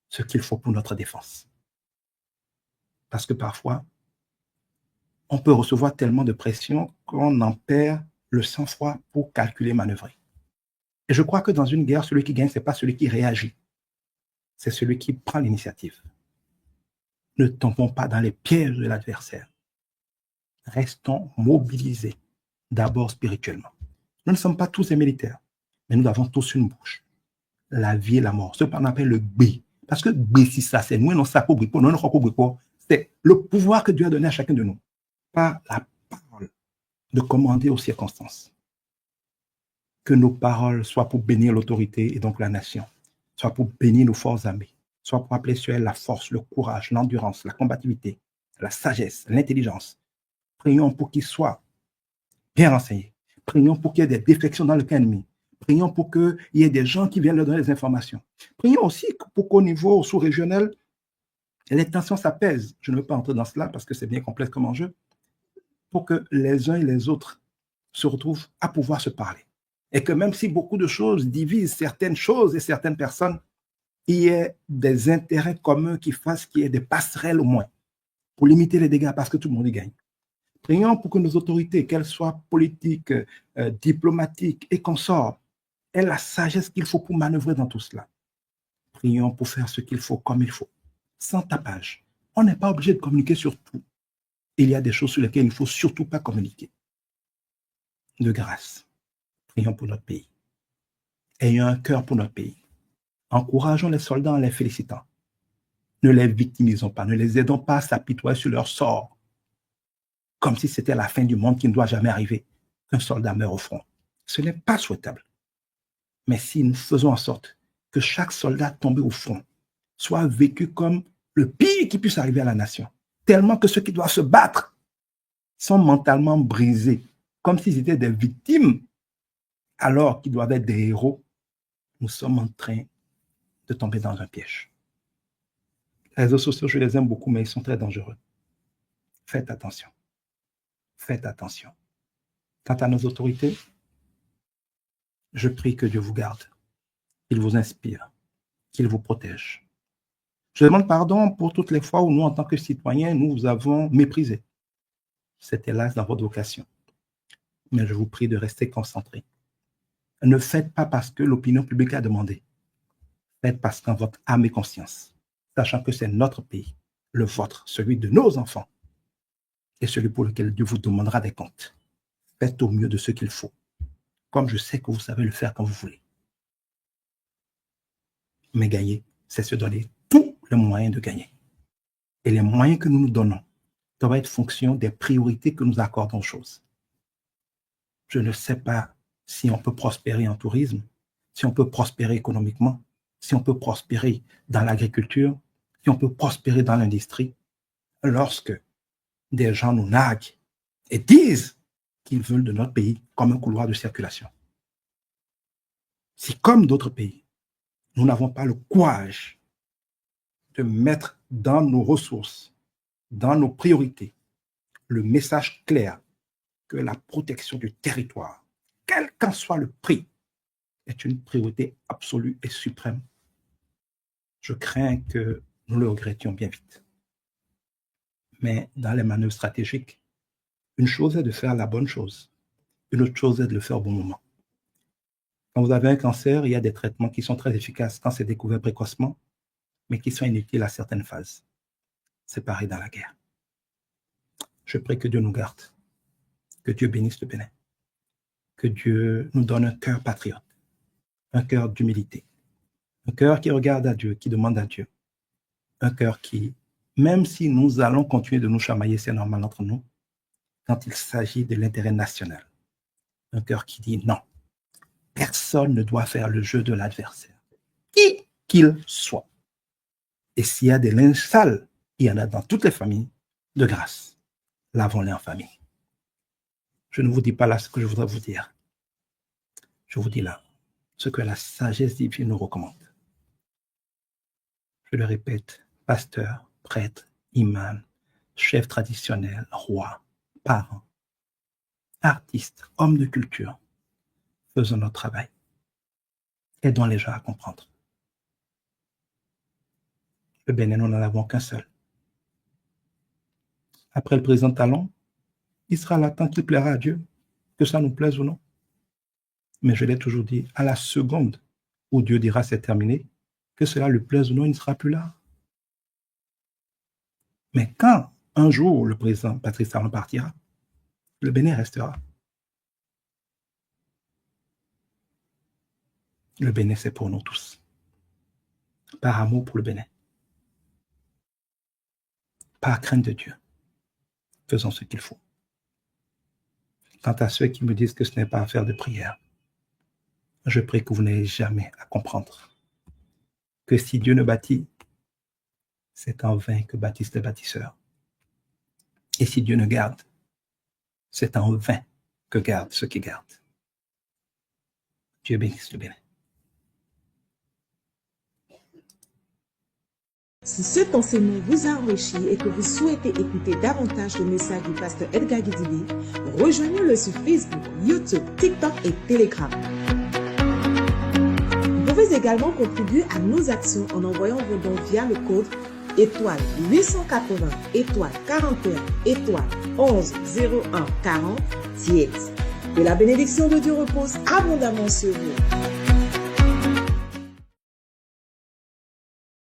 ce qu'il faut pour notre défense. Parce que parfois, on peut recevoir tellement de pression qu'on en perd le sang-froid pour calculer, manœuvrer. Et je crois que dans une guerre, celui qui gagne, ce n'est pas celui qui réagit, c'est celui qui prend l'initiative. Ne tombons pas dans les pièges de l'adversaire. Restons mobilisés, d'abord spirituellement. Nous ne sommes pas tous des militaires, mais nous avons tous une bouche. La vie et la mort, ce qu'on appelle le B. Parce que B, si ça, c'est nous, non, ça, c'est le pouvoir que Dieu a donné à chacun de nous. Pas la parole de commander aux circonstances. Que nos paroles soient pour bénir l'autorité et donc la nation, soit pour bénir nos forces armées, soit pour appeler sur elles la force, le courage, l'endurance, la combativité, la sagesse, l'intelligence. Prions pour qu'ils soient bien renseignés. Prions pour qu'il y ait des défections dans le camp ennemi. Prions pour qu'il y ait des gens qui viennent leur donner des informations. Prions aussi pour qu'au niveau sous-régional, les tensions s'apaisent. Je ne veux pas entrer dans cela parce que c'est bien complexe comme enjeu. Pour que les uns et les autres se retrouvent à pouvoir se parler. Et que même si beaucoup de choses divisent certaines choses et certaines personnes, il y ait des intérêts communs qui fassent qu'il y ait des passerelles au moins pour limiter les dégâts parce que tout le monde y gagne. Prions pour que nos autorités, qu'elles soient politiques, diplomatiques et consorts, aient la sagesse qu'il faut pour manœuvrer dans tout cela. Prions pour faire ce qu'il faut comme il faut, sans tapage. On n'est pas obligé de communiquer sur tout. Il y a des choses sur lesquelles il ne faut surtout pas communiquer. De grâce, prions pour notre pays. Ayons un cœur pour notre pays. Encourageons les soldats en les félicitant. Ne les victimisons pas, ne les aidons pas à s'apitoyer sur leur sort, comme si c'était la fin du monde qui ne doit jamais arriver, qu'un soldat meurt au front. Ce n'est pas souhaitable. Mais si nous faisons en sorte que chaque soldat tombé au front soit vécu comme le pire qui puisse arriver à la nation, tellement que ceux qui doivent se battre sont mentalement brisés, comme s'ils étaient des victimes, alors qu'ils doivent être des héros, nous sommes en train de tomber dans un piège. Les réseaux sociaux, je les aime beaucoup, mais ils sont très dangereux. Faites attention. Faites attention. Quant à nos autorités, Je prie que Dieu vous garde, qu'il vous inspire, qu'il vous protège. Je demande pardon pour toutes les fois où nous, en tant que citoyens, nous vous avons méprisé. C'est hélas dans votre vocation. Mais je vous prie de rester concentrés. Ne faites pas parce que l'opinion publique a demandé. Faites parce qu'en votre âme et conscience, sachant que c'est notre pays, le vôtre, celui de nos enfants, et celui pour lequel Dieu vous demandera des comptes. Faites au mieux de ce qu'il faut, comme je sais que vous savez le faire quand vous voulez. Mais gagner, c'est se donner tous les moyens de gagner. Et les moyens que nous nous donnons doivent être fonction des priorités que nous accordons aux choses. Je ne sais pas si on peut prospérer en tourisme, si on peut prospérer économiquement, si on peut prospérer dans l'agriculture, si on peut prospérer dans l'industrie, lorsque des gens nous narguent et disent qu'ils veulent de notre pays comme un couloir de circulation. Si, comme d'autres pays, nous n'avons pas le courage de mettre dans nos ressources, dans nos priorités, le message clair que la protection du territoire, quel qu'en soit le prix, est une priorité absolue et suprême, je crains que nous le regrettions bien vite. Mais dans les manœuvres stratégiques, une chose est de faire la bonne chose, une autre chose est de le faire au bon moment. Quand vous avez un cancer, il y a des traitements qui sont très efficaces quand c'est découvert précocement, mais qui sont inutiles à certaines phases. C'est pareil dans la guerre. Je prie que Dieu nous garde, que Dieu bénisse le Bénin, que Dieu nous donne un cœur patriote, un cœur d'humilité, un cœur qui regarde à Dieu, qui demande à Dieu, un cœur qui, même si nous allons continuer de nous chamailler, c'est normal entre nous, quand il s'agit de l'intérêt national, un cœur qui dit non, personne ne doit faire le jeu de l'adversaire, qui qu'il soit. Et s'il y a des linges sales, il y en a dans toutes les familles, de grâce, lavons-les en famille. Je ne vous dis pas là ce que je voudrais vous dire. Je vous dis là ce que la sagesse divine nous recommande. Je le répète, pasteur, prêtre, imam, chef traditionnel, roi, parents, artistes, hommes de culture, faisons notre travail. Aidons les gens à comprendre. Le Bénin, nous n'en avons qu'un seul. Après le président Talon, il sera là tant qu'il plaira à Dieu, que ça nous plaise ou non. Mais je l'ai toujours dit, à la seconde où Dieu dira c'est terminé, que cela lui plaise ou non, il ne sera plus là. Mais quand un jour le président Patrice Talon partira, le Bénin restera. Le Bénin, c'est pour nous tous. Par amour pour le Bénin. Par crainte de Dieu. Faisons ce qu'il faut. Quant à ceux qui me disent que ce n'est pas affaire de prière, je prie que vous n'ayez jamais à comprendre que si Dieu ne bâtit, c'est en vain que bâtissent les bâtisseurs. Et si Dieu ne garde, c'est en vain que gardent ceux qui gardent. Dieu bénisse le Bénin. Si cet enseignement vous a enrichi et que vous souhaitez écouter davantage le message du pasteur Edgar Guidibi, rejoignez-le sur Facebook, YouTube, TikTok et Telegram. Vous pouvez également contribuer à nos actions en envoyant vos dons via le code étoile 880 étoile 41 étoile 11 01 40 dièse. Que la bénédiction de Dieu repose abondamment sur vous.